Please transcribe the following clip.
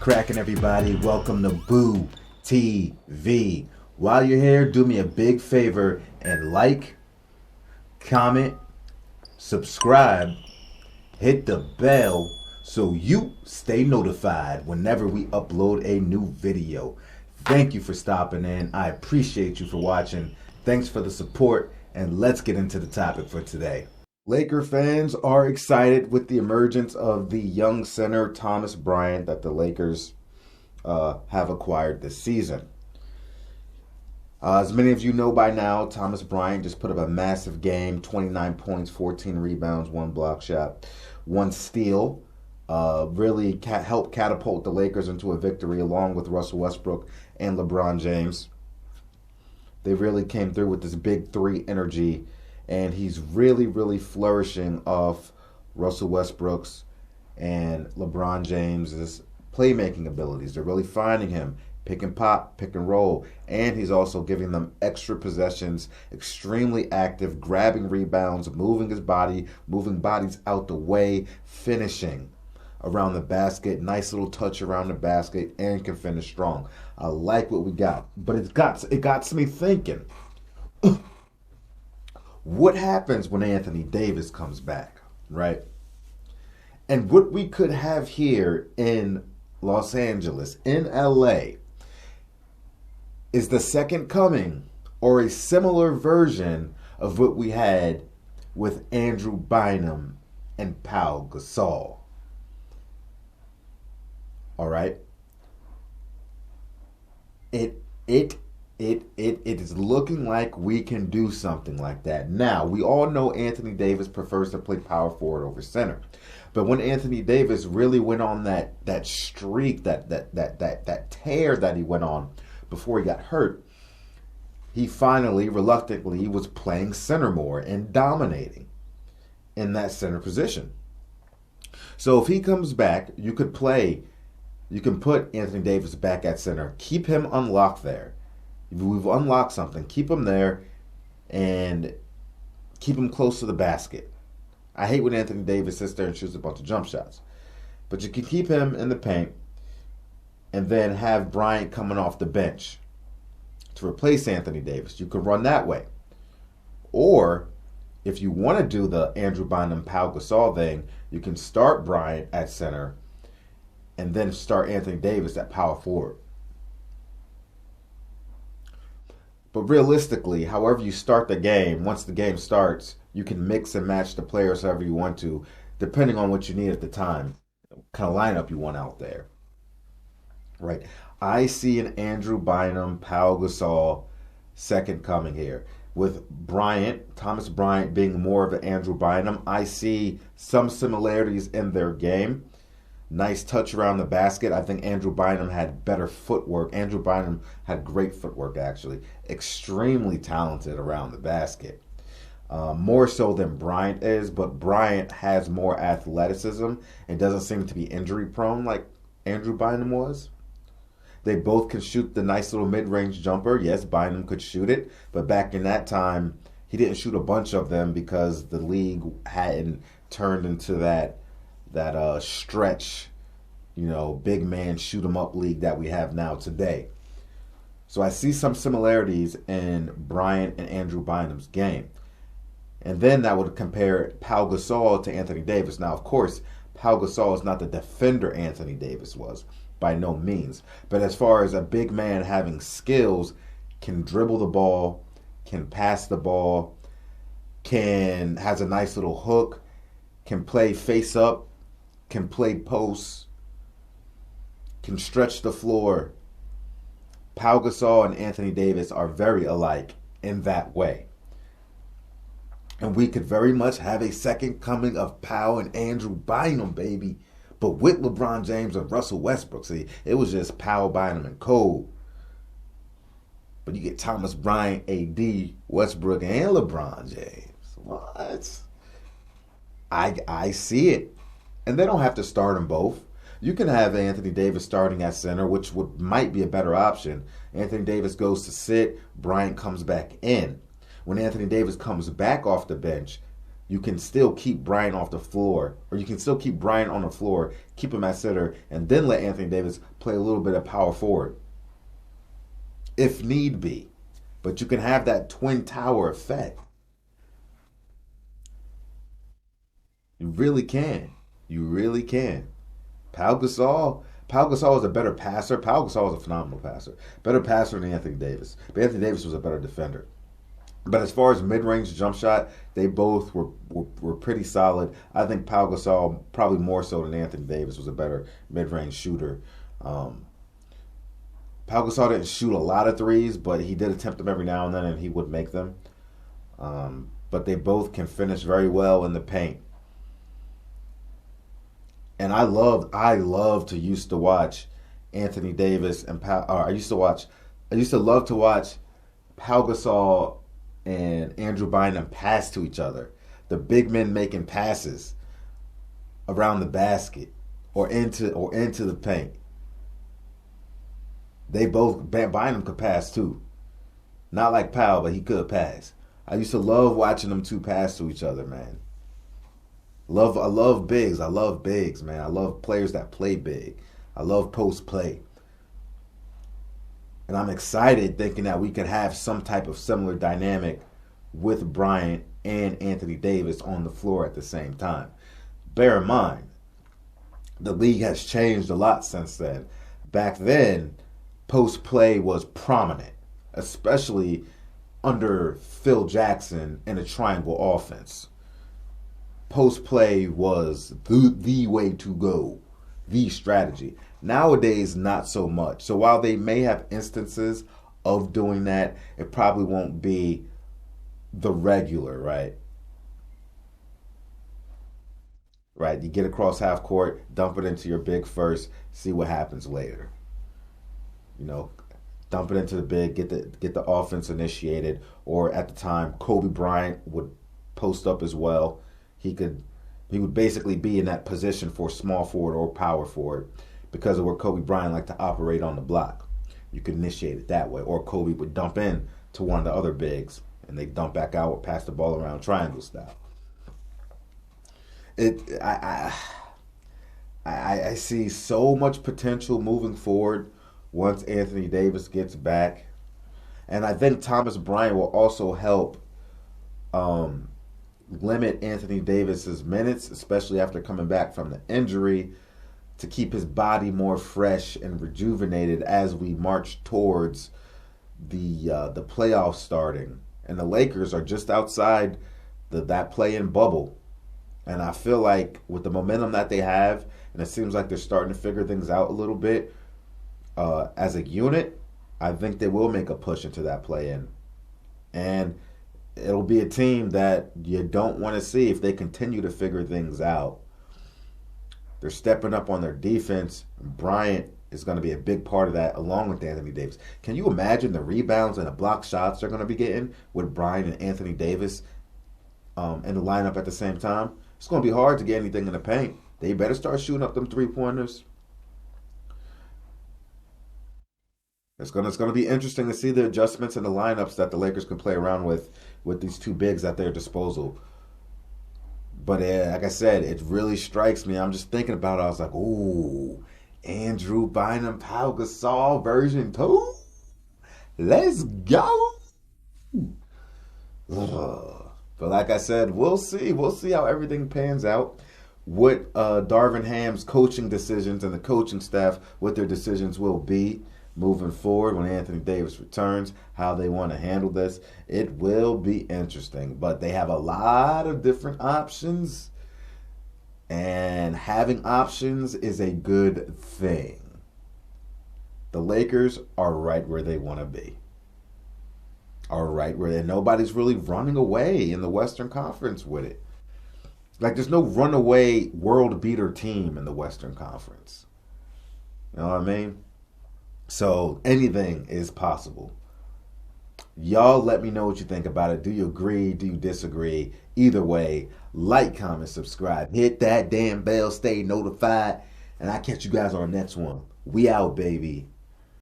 cracking, everybody? Welcome to Boo TV. While you're here, do me a big favor and like, comment, subscribe, hit the bell so you stay notified whenever we upload a new video. Thank you for stopping in. I appreciate you for watching. Thanks for the support, and let's get into the topic for today. Laker fans are excited with the emergence of the young center Thomas Bryant that the Lakers have acquired this season. As many of you know by now, Thomas Bryant just put up a massive game, 29 points, 14 rebounds, 1 block shot, 1 steal. Really helped catapult the Lakers into a victory along with Russell Westbrook and LeBron James. They really came through with this big three energy, and he's really flourishing off Russell Westbrook's and LeBron James's playmaking abilities. They're really finding him, pick and pop, pick and roll, and he's also giving them extra possessions, extremely active, grabbing rebounds, moving his body, moving bodies out the way, finishing around the basket, nice little touch around the basket, and can finish strong. I like what we got, but it got me thinking. What happens when Anthony Davis comes back, right? And what we could have here in Los Angeles, in LA, is the second coming or a similar version of what we had with Andrew Bynum and Pau Gasol. All right? It is looking like we can do something like that. Now, we all know Anthony Davis prefers to play power forward over center. But when Anthony Davis really went on that streak, that tear that he went on before he got hurt, he finally, reluctantly, was playing center more and dominating in that center position. So if he comes back, you can put Anthony Davis back at center, keep him unlocked there. We've unlocked something. Keep him there and keep him close to the basket. I hate when Anthony Davis sits there and shoots a bunch of jump shots. But you can keep him in the paint and then have Bryant coming off the bench to replace Anthony Davis. You could run that way. Or if you want to do the Andrew Bynum Pau Gasol thing, you can start Bryant at center and then start Anthony Davis at power forward. But realistically, however you start the game, once the game starts, you can mix and match the players however you want to, depending on what you need at the time, what kind of lineup you want out there. Right? I see an Andrew Bynum, Pau Gasol second coming here. With Bryant, Thomas Bryant being more of an Andrew Bynum, I see some similarities in their game. Nice touch around the basket. I think Andrew Bynum had better footwork. Andrew Bynum had great footwork, actually. Extremely talented around the basket. More so than Bryant is, but Bryant has more athleticism and doesn't seem to be injury prone like Andrew Bynum was. They both can shoot the nice little mid-range jumper. Yes, Bynum could shoot it, but back in that time, he didn't shoot a bunch of them because the league hadn't turned into that stretch, big man shoot 'em up league that we have now today. So I see some similarities in Bryant and Andrew Bynum's game. And then that would compare Pau Gasol to Anthony Davis. Now, of course, Pau Gasol is not the defender Anthony Davis was, by no means. But as far as a big man having skills, can dribble the ball, can pass the ball, has a nice little hook, can play face up, can play posts, can stretch the floor. Pau Gasol and Anthony Davis are very alike in that way. And we could very much have a second coming of Pau and Andrew Bynum, baby. But with LeBron James and Russell Westbrook. See, it was just Pau, Bynum, and Cole. But you get Thomas Bryant, AD, Westbrook, and LeBron James. What? I see it. And they don't have to start them both. You can have Anthony Davis starting at center, which might be a better option. Anthony Davis goes to sit. Bryant comes back in. When Anthony Davis comes back off the bench, you can still keep Bryant off the floor, or you can still keep Bryant on the floor, keep him at center, and then let Anthony Davis play a little bit of power forward if need be. But you can have that twin tower effect. You really can. You really can. Pau Gasol is a better passer. Pau Gasol is a phenomenal passer. Better passer than Anthony Davis. But Anthony Davis was a better defender. But as far as mid-range jump shot, they both were pretty solid. I think Pau Gasol, probably more so than Anthony Davis, was a better mid-range shooter. Pau Gasol didn't shoot a lot of threes, but he did attempt them every now and then, and he would make them. But they both can finish very well in the paint. And I love to used to watch Anthony Davis and Pau. I used to love to watch Pau Gasol and Andrew Bynum pass to each other. The big men making passes around the basket or into the paint. They both, Bynum could pass too. Not like Powell, but he could pass. I used to love watching them two pass to each other, man. I love bigs. I love bigs, man. I love players that play big. I love post play. And I'm excited thinking that we could have some type of similar dynamic with Bryant and Anthony Davis on the floor at the same time. Bear in mind, the league has changed a lot since then. Back then, post play was prominent, especially under Phil Jackson in a triangle offense. Post play was the way to go, the strategy. Nowadays, not so much. So while they may have instances of doing that, it probably won't be the regular, right? Right, you get across half court, dump it into your big first, see what happens later. You know, dump it into the big, get the offense initiated. Or at the time, Kobe Bryant would post up as well. He would basically be in that position for small forward or power forward because of where Kobe Bryant liked to operate on the block. You could initiate it that way. Or Kobe would dump in to one of the other bigs and they dump back out or pass the ball around triangle style. I see so much potential moving forward once Anthony Davis gets back. And I think Thomas Bryant will also help limit Anthony Davis's minutes, especially after coming back from the injury, to keep his body more fresh and rejuvenated as we march towards the playoffs starting. And the Lakers are just outside that play-in bubble. And I feel like with the momentum that they have, and it seems like they're starting to figure things out a little bit, as a unit, I think they will make a push into that play-in. And it'll be a team that you don't want to see if they continue to figure things out. They're stepping up on their defense. Bryant is going to be a big part of that, along with Anthony Davis. Can you imagine the rebounds and the block shots they're going to be getting with Bryant and Anthony Davis in the lineup at the same time? It's going to be hard to get anything in the paint. They better start shooting up them three-pointers. It's gonna be interesting to see the adjustments in the lineups that the Lakers can play around with these two bigs at their disposal. But like I said, it really strikes me. I'm just thinking about it. I was like, ooh, Andrew Bynum Pau Gasol version 2? Let's go. Ugh. But like I said, we'll see. We'll see how everything pans out. What Darvin Ham's coaching decisions and the coaching staff, what their decisions will be moving forward when Anthony Davis returns, how they want to handle this. It will be interesting. But they have a lot of different options. And having options is a good thing. The Lakers are right where they want to be. Are right where nobody's really running away in the Western Conference with it. Like, there's no runaway world beater team in the Western Conference. You know what I mean? So anything is possible. Y'all let me know what you think about it. Do you agree? Do you disagree? Either way, like, comment, subscribe. Hit that damn bell, stay notified. And I'll catch you guys on the next one. We out, baby.